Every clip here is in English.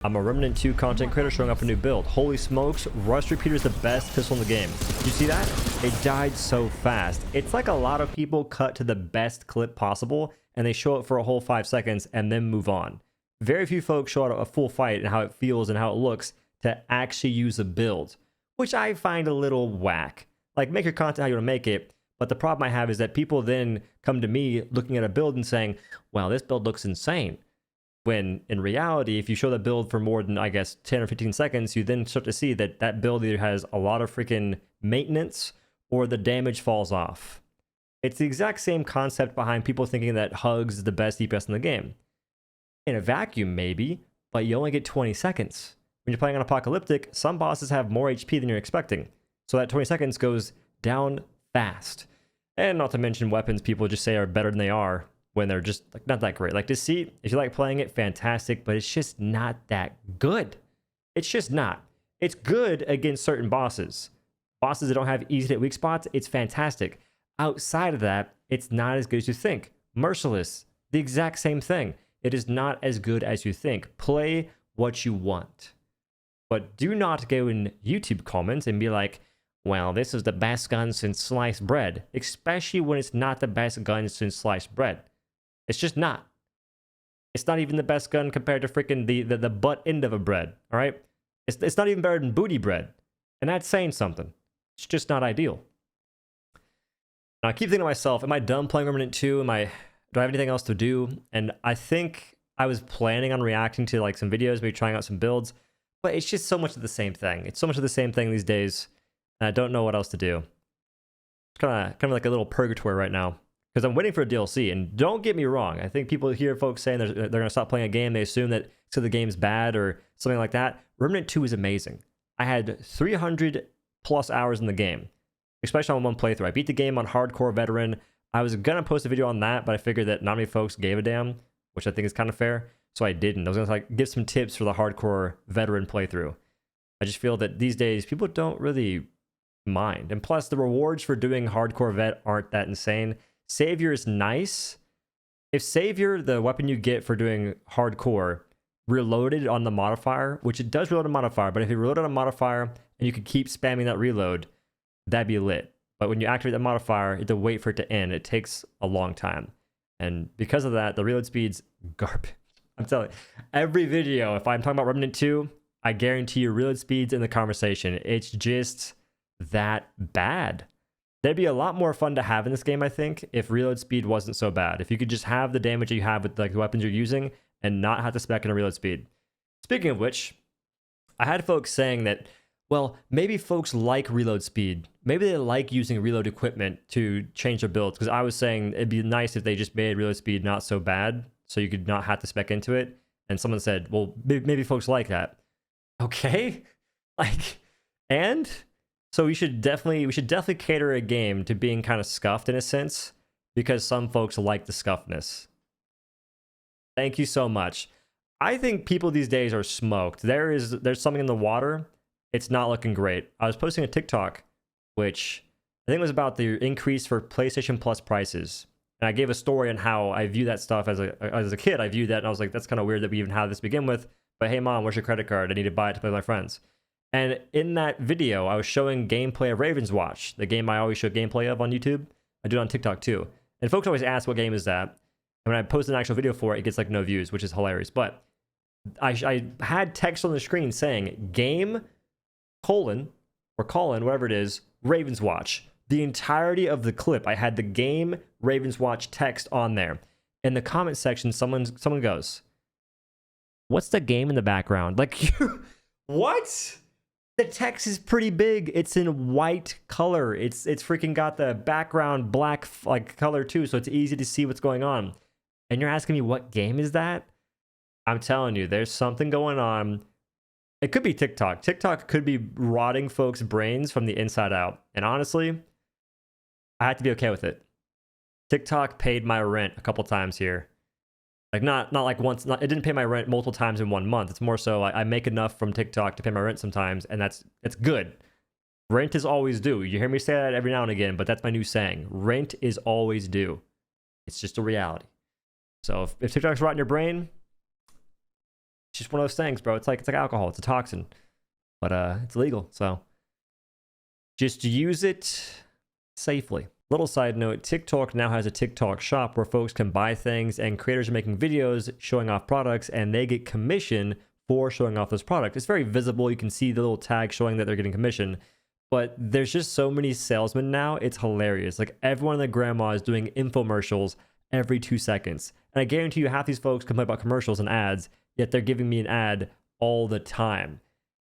I'm a Remnant 2 content creator showing up a new build. Holy smokes, Rust Repeater is the best pistol in the game. Did you see that? It died so fast. It's like a lot of people cut to the best clip possible and they show it for a whole 5 seconds and then move on. Very few folks show a full fight and how it feels and how it looks to actually use a build, which I find a little whack. Like, make your content how you want to make it, but the problem I have is that people then come to me looking at a build and saying, wow, this build looks insane. When in reality, if you show the build for more than, I guess, 10 or 15 seconds, you then start to see that that build either has a lot of freaking maintenance or the damage falls off. It's the exact same concept behind people thinking that Hugs is the best DPS in the game. In a vacuum, maybe, but you only get 20 seconds. When you're playing on Apocalyptic, some bosses have more HP than you're expecting. So that 20 seconds goes down fast. And not to mention weapons people just say are better than they are when they're just like not that great. Like Deceit, if you like playing it, fantastic, but it's just not that good. It's just not. It's good against certain bosses. Bosses that don't have easy to hit weak spots, it's fantastic. Outside of that, it's not as good as you think. Merciless, the exact same thing. It is not as good as you think. Play what you want. But do not go in YouTube comments and be like, well, this is the best gun since sliced bread. Especially when it's not the best gun since sliced bread. It's just not. It's not even the best gun compared to freaking the butt end of a bread, all right? It's not even better than booty bread. And that's saying something. It's just not ideal. Now, I keep thinking to myself, am I done playing Remnant 2? Do I have anything else to do? And I think I was planning on reacting to like some videos, maybe trying out some builds, but it's just so much of the same thing. It's so much of the same thing these days, and I don't know what else to do. It's kind of like a little purgatory right now, because I'm waiting for a DLC. And don't get me wrong, I think people hear folks saying they're going to stop playing a game, they assume that so the game's bad or something like that. Remnant 2 is amazing. I had 300 plus hours in the game, especially on one playthrough. I beat the game on hardcore veteran. I was gonna post a video on that, but I figured that not many folks gave a damn, which I think is kind of fair, so I didn't. I was gonna like give some tips for the hardcore veteran playthrough. I just feel that these days people don't really mind, and plus the rewards for doing hardcore vet aren't that insane. Savior is nice. If Savior, the weapon you get for doing hardcore, reloaded on the modifier, which it does reload a modifier, but if you reload on a modifier and you could keep spamming that reload, that'd be lit. But when you activate the modifier, you have to wait for it to end. It takes a long time. And because of that, the reload speed's garbage. I'm telling you, every video, if I'm talking about Remnant 2, I guarantee you reload speed's in the conversation. It's just that bad. There'd be a lot more fun to have in this game, I think, if reload speed wasn't so bad. If you could just have the damage you have with like the weapons you're using and not have to spec in a reload speed. Speaking of which, I had folks saying that, well, maybe folks like reload speed. Maybe they like using reload equipment to change their builds. Because I was saying it'd be nice if they just made reload speed not so bad, so you could not have to spec into it. And someone said, well, maybe folks like that. Okay, like, and so we should definitely cater a game to being kind of scuffed in a sense, because some folks like the scuffness. Thank you so much. I think people these days are smoked. There's something in the water. It's not looking great. I was posting a TikTok, which I think was about the increase for PlayStation Plus prices. And I gave a story on how I view that stuff as a kid. I viewed that and I was like, that's kind of weird that we even have this to begin with. But hey, mom, where's your credit card? I need to buy it to play with my friends. And in that video, I was showing gameplay of Raven's Watch, the game I always show gameplay of on YouTube. I do it on TikTok too. And folks always ask, what game is that? And when I post an actual video for it, it gets like no views, which is hilarious. But I had text on the screen saying, game... colon, whatever it is, Raven's Watch. The entirety of the clip, I had the game Raven's Watch text on there. In the comment section, someone goes, what's the game in the background? Like, what? The text is pretty big. It's in white color. It's freaking got the background black like color too, so it's easy to see what's going on. And you're asking me what game is that? I'm telling you, there's something going on. It could be TikTok. TikTok could be rotting folks' brains from the inside out. And honestly, I had to be okay with it. TikTok paid my rent a couple times here. Like not like once. It didn't pay my rent multiple times in 1 month. It's more so I make enough from TikTok to pay my rent sometimes, and it's good. Rent is always due. You hear me say that every now and again, but that's my new saying. Rent is always due. It's just a reality. So if TikTok's rotting your brain, It's just one of those things, bro. It's like alcohol. It's a toxin, but it's legal. So just use it safely. Little side note, TikTok now has a TikTok shop where folks can buy things and creators are making videos showing off products and they get commission for showing off this product. It's very visible. You can see the little tag showing that they're getting commission, but there's just so many salesmen now. It's hilarious. Like everyone and their grandma is doing infomercials every 2 seconds. And I guarantee you half these folks complain about commercials and ads, yet they're giving me an ad all the time.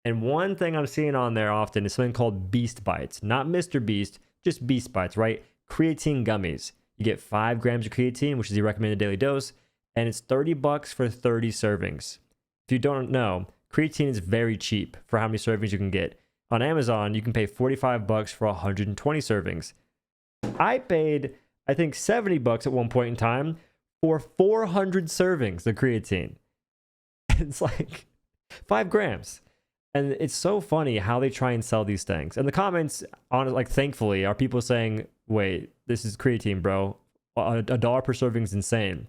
And one thing I'm seeing on there often is something called Beast Bites. Not Mr. Beast, just Beast Bites, right? Creatine gummies. You get 5 grams of creatine, which is the recommended daily dose, and it's $30 for 30 servings. If you don't know, creatine is very cheap for how many servings you can get. On Amazon, you can pay $45 for 120 servings. I paid, I think, $70 at one point in time for 400 servings of creatine. It's like 5 grams. And it's so funny how they try and sell these things. And the comments on it, like, thankfully, are people saying, wait, this is creatine, bro. $1 per serving is insane.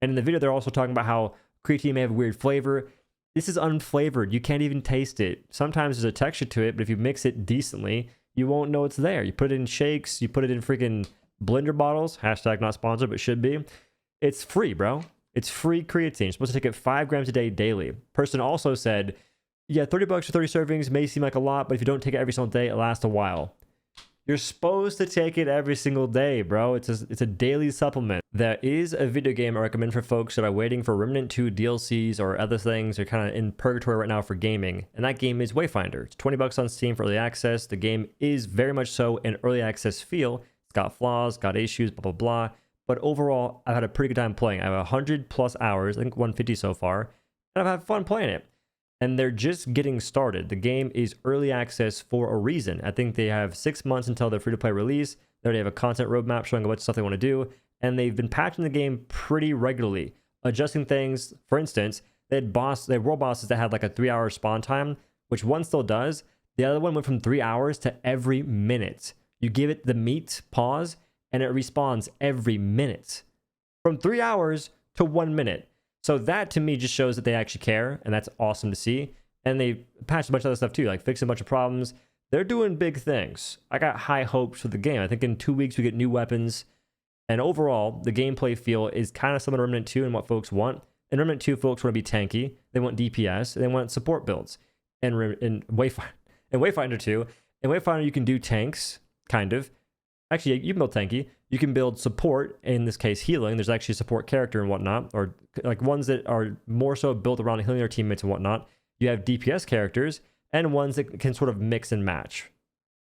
And in the video, they're also talking about how creatine may have a weird flavor. This is unflavored. You can't even taste it. Sometimes there's a texture to it, but if you mix it decently, you won't know it's there. You put it in shakes, you put it in freaking blender bottles. Hashtag not sponsored, but should be. It's free, bro. It's free creatine. You're supposed to take it 5 grams a day daily. Person also said, yeah, $30 for 30 servings may seem like a lot, but if you don't take it every single day, it lasts a while. You're supposed to take it every single day, bro. It's a daily supplement. There is a video game I recommend for folks that are waiting for Remnant 2 DLCs or other things. They're kind of in purgatory right now for gaming. And that game is Wayfinder. It's $20 on Steam for early access. The game is very much so an early access feel. It's got flaws, got issues, blah, blah, blah. But overall, I've had a pretty good time playing. I have 100 plus hours, I think 150 so far. And I've had fun playing it. And they're just getting started. The game is early access for a reason. I think they have 6 months until their free-to-play release. They already have a content roadmap showing what stuff they want to do. And they've been patching the game pretty regularly, adjusting things. For instance, they had world bosses that had like a 3-hour spawn time, which one still does. The other one went from 3 hours to every minute. You give it the meat pause, and it respawns every minute. From 3 hours to 1 minute. So that to me just shows that they actually care, and that's awesome to see. And they patched a bunch of other stuff too, like fixing a bunch of problems. They're doing big things. I got high hopes for the game. I think in 2 weeks we get new weapons. And overall, the gameplay feel is kind of similar to Remnant 2 and what folks want. In Remnant 2, folks want to be tanky. They want DPS. They want support builds. And in Wayfinder 2, in Wayfinder you can do tanks, kind of. Actually, you can build tanky. You can build support, in this case healing. There's actually a support character and whatnot, or like ones that are more so built around healing their teammates and whatnot. You have DPS characters and ones that can sort of mix and match.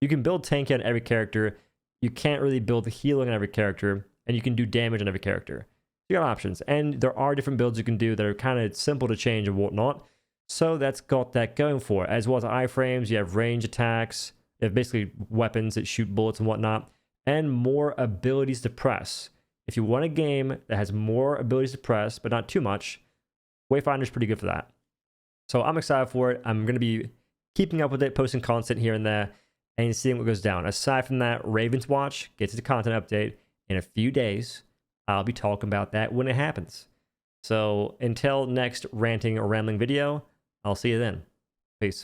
You can build tanky on every character. You can't really build healing on every character, and you can do damage on every character. You got options, and there are different builds you can do that are kind of simple to change and whatnot. So that's got that going for it. As well as iframes, you have range attacks. You have basically weapons that shoot bullets and whatnot. And more abilities to press. If you want a game that has more abilities to press, but not too much, Wayfinder's pretty good for that. So I'm excited for it. I'm going to be keeping up with it, posting content here and there, and seeing what goes down. Aside from that, Ravens Watch gets its content update in a few days. I'll be talking about that when it happens. So until next ranting or rambling video, I'll see you then. Peace.